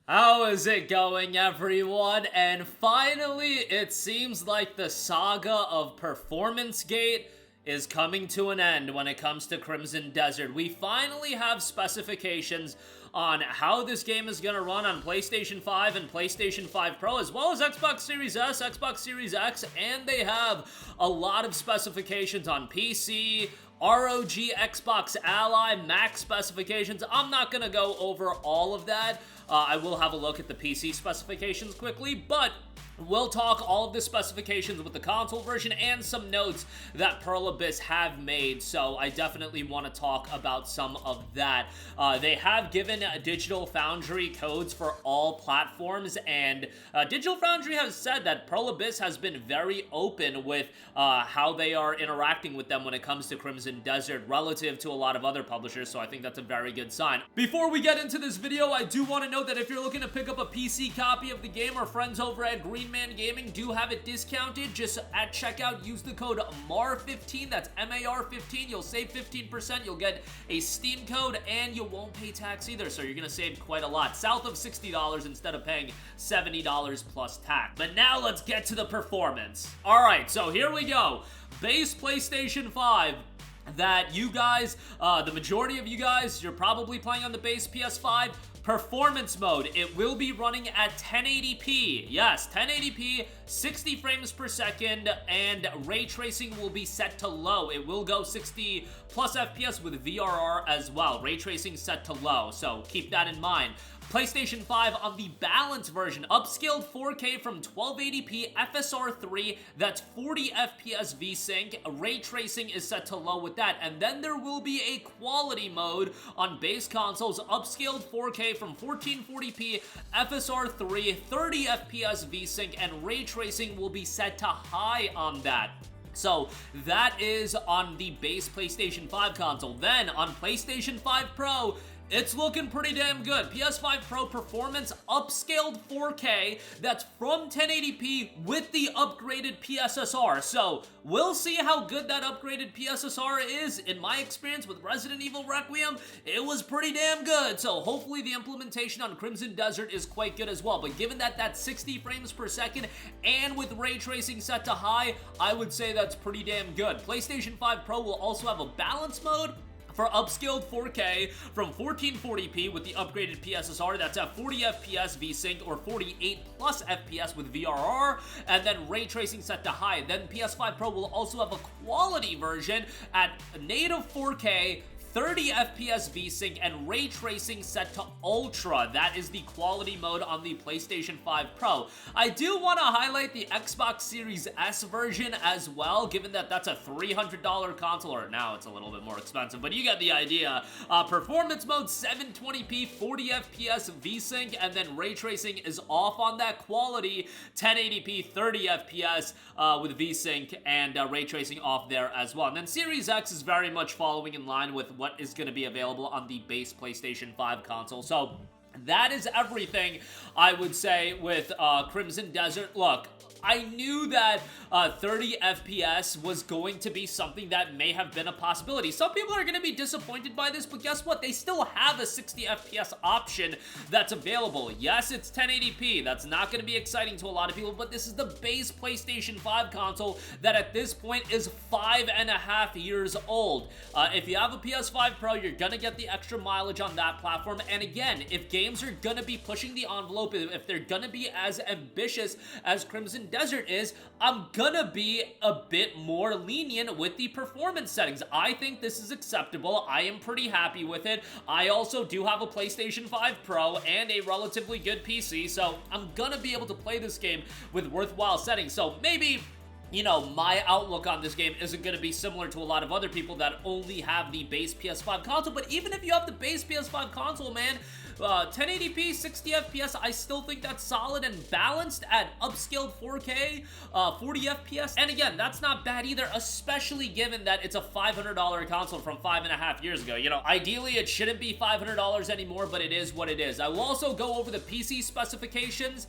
How is it going, everyone? And finally, it seems like the saga of Performance Gate is coming to an end when it comes to Crimson Desert. We finally have specifications on how this game is going to run on PlayStation 5 and PlayStation 5 Pro, as well as Xbox Series S, Xbox Series X, and they have a lot of specifications on PC, ROG, Xbox Ally, Mac specifications. I'm not going to go over all of that. I will have a look at the PC specifications quickly, but we'll talk all of the specifications with the console version and some notes that Pearl Abyss have made, so I definitely want to talk about some of that. They have given Digital Foundry codes for all platforms, and Digital Foundry has said that Pearl Abyss has been very open with how they are interacting with them when it comes to Crimson Desert relative to a lot of other publishers, so I think that's a very good sign. Before we get into this video, I do want to note that if you're looking to pick up a PC copy of the game, our friends over at Greenman Gaming do have it discounted. Just at checkout, use the code MAR15, that's MAR15. You'll save 15%, you'll get a Steam code, and you won't pay tax either, so you're gonna save quite a lot. South of $60 instead of paying $70 plus tax. But now let's get to the performance. Alright, so here we go. Base PlayStation 5. That you guys, the majority of you guys, you're probably playing on the base PS5. Performance mode, it will be running at 1080p. Yes, 1080p, 60 frames per second, and ray tracing will be set to low. It will go 60 plus FPS with VRR as well. Ray tracing set to low, so keep that in mind. PlayStation 5 on the balanced version, upscaled 4K from 1280p FSR3, that's 40 FPS VSync. Ray tracing is set to low with that, and then there will be a quality mode on base consoles, upscaled 4K from 1440p FSR3, 30 FPS VSync, and ray tracing will be set to high on that. So that is on the base PlayStation 5 console. Then on PlayStation 5 Pro, it's looking pretty damn good. PS5 Pro performance, upscaled 4K, that's from 1080p with the upgraded PSSR. So we'll see how good that upgraded PSSR is. In my experience with Resident Evil Requiem, it was pretty damn good. So hopefully the implementation on Crimson Desert is quite good as well. But given that that's 60 frames per second and with ray tracing set to high, I would say that's pretty damn good. PlayStation 5 Pro will also have a balance mode for upscaled 4K from 1440p with the upgraded PSSR, that's at 40 FPS VSync or 48 plus FPS with VRR, and then ray tracing set to high. Then PS5 Pro will also have a quality version at native 4K, 30 FPS VSync, and ray tracing set to ultra. That is the quality mode on the PlayStation 5 Pro. I do want to highlight the Xbox Series S version as well, given that that's a $300 console, or now it's a little bit more expensive, but you get the idea. Performance mode, 720p, 40 FPS VSync, and then ray tracing is off on that. Quality, 1080p, 30 FPS with VSync, and ray tracing off there as well. And then Series X is very much following in line with what is going to be available on the base PlayStation 5 console. So that is everything, I would say, with Crimson Desert. Look, I knew that 30 FPS was going to be something that may have been a possibility. Some people are going to be disappointed by this, but guess what? They still have a 60 FPS option that's available. Yes, it's 1080p. That's not going to be exciting to a lot of people, but this is the base PlayStation 5 console that at this point is 5.5 years old. If you have a PS5 Pro, you're going to get the extra mileage on that platform. And again, if games are going to be pushing the envelope, if they're going to be as ambitious as Crimson Desert is, I'm gonna be a bit more lenient with the performance settings. I think this is acceptable. I am pretty happy with it. I also do have a PlayStation 5 Pro and a relatively good PC, so I'm gonna be able to play this game with worthwhile settings. So maybe, you know, my outlook on this game isn't going to be similar to a lot of other people that only have the base PS5 console, but even if you have the base PS5 console, man, 1080p, 60 FPS, I still think that's solid and balanced at upscaled 4K, 40 FPS. And again, that's not bad either, especially given that it's a $500 console from 5.5 years ago. You know, ideally it shouldn't be $500 anymore, but it is what it is. I will also go over the PC specifications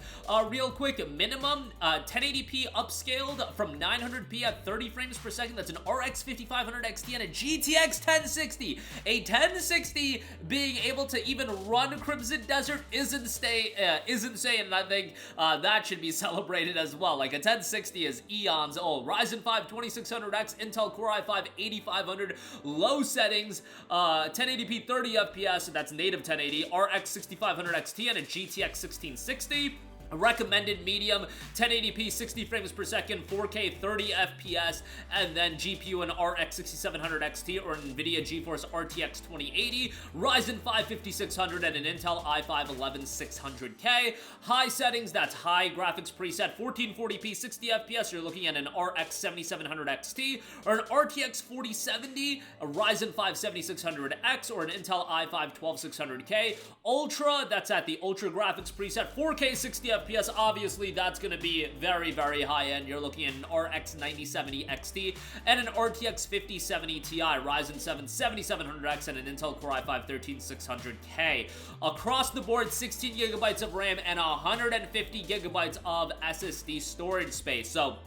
real quick. Minimum 1080p upscaled from 900p at 30 frames per second. That's an RX 5500 XT and a GTX 1060. A 1060 being able to even run on Crimson Desert is insane, and I think that should be celebrated as well. Like, a 1060 is eons old. Ryzen 5 2600X, Intel Core i5 8500, low settings, 1080p 30 FPS, that's native 1080, RX 6500 XT, and a GTX 1660. Recommended medium, 1080p 60 frames per second, 4K 30 FPS, and then GPU an RX 6700 XT or an NVIDIA GeForce RTX 2080, Ryzen 5 5600, and an Intel i5 11600K. High settings, that's high graphics preset, 1440p 60 FPS, you're looking at an RX 7700 XT, or an RTX 4070, a Ryzen 5 7600X, or an Intel i5 12600K. Ultra, that's at the Ultra graphics preset, 4K 60 FPS, obviously that's going to be very, very high-end. You're looking at an RX 9070 XT and an RTX 5070 Ti, Ryzen 7 7700X, and an Intel Core i5 13600K. Across the board, 16 gigabytes of RAM and 150 gigabytes of SSD storage space. So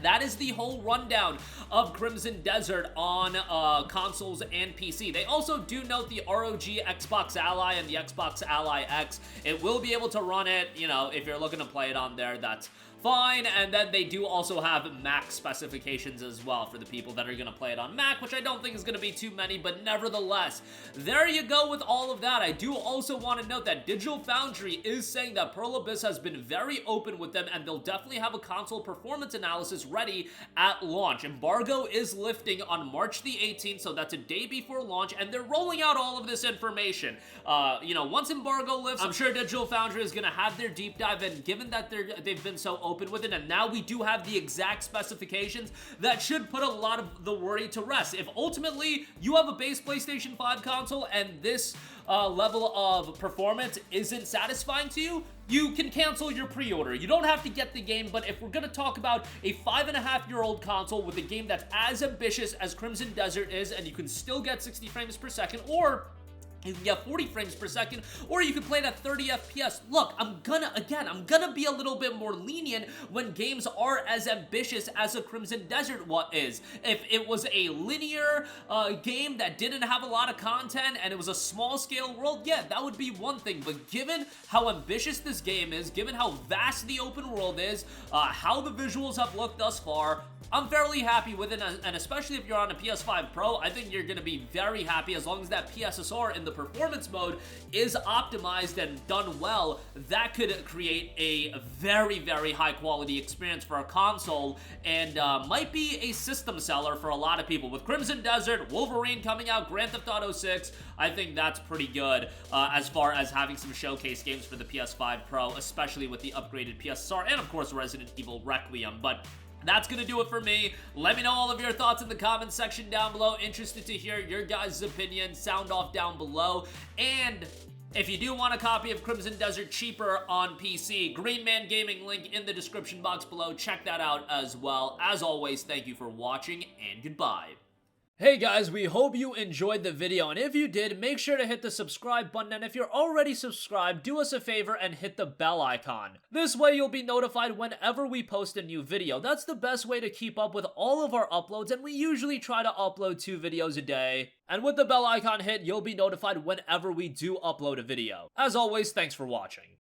that is the whole rundown of Crimson Desert on consoles and PC. They also do note the ROG Xbox Ally and the Xbox Ally X. It will be able to run it, you know, if you're looking to play it on there, that's fine. And then they do also have Mac specifications as well for the people that are going to play it on Mac, which I don't think is going to be too many, but nevertheless, there you go with all of that. I do also want to note that Digital Foundry is saying that Pearl Abyss has been very open with them, and they'll definitely have a console performance analysis ready at launch. Embargo is lifting on March the 18th, so that's a day before launch, and they're rolling out all of this information. You know, once embargo lifts, I'm sure Digital Foundry is going to have their deep dive, and given that they've been so open with it, and now we do have the exact specifications, that should put a lot of the worry to rest. If ultimately you have a base PlayStation 5 console and this level of performance isn't satisfying to you, you can cancel your pre-order. You don't have to get the game, but if we're going to talk about a 5.5-year-old console with a game that's as ambitious as Crimson Desert is, and you can still get 60 frames per second, or you can get 40 frames per second, or you can play it at 30 FPS. Look, I'm gonna be a little bit more lenient when games are as ambitious as a Crimson Desert is. If it was a linear game that didn't have a lot of content and it was a small scale world, yeah, that would be one thing. But given how ambitious this game is, given how vast the open world is, how the visuals have looked thus far, I'm fairly happy with it, and especially if you're on a PS5 Pro, I think you're going to be very happy as long as that PSSR in the performance mode is optimized and done well. That could create a very, very high quality experience for a console, and might be a system seller for a lot of people. With Crimson Desert, Wolverine coming out, Grand Theft Auto 6, I think that's pretty good as far as having some showcase games for the PS5 Pro, especially with the upgraded PSSR, and of course Resident Evil Requiem. But that's going to do it for me. Let me know all of your thoughts in the comments section down below. Interested to hear your guys' opinion. Sound off down below. And if you do want a copy of Crimson Desert cheaper on PC, Green Man Gaming link in the description box below. Check that out as well. As always, thank you for watching, and goodbye. Hey guys, we hope you enjoyed the video, and if you did, make sure to hit the subscribe button, and if you're already subscribed, do us a favor and hit the bell icon. This way you'll be notified whenever we post a new video. That's the best way to keep up with all of our uploads, and we usually try to upload 2 videos a day. And with the bell icon hit, you'll be notified whenever we do upload a video. As always, thanks for watching.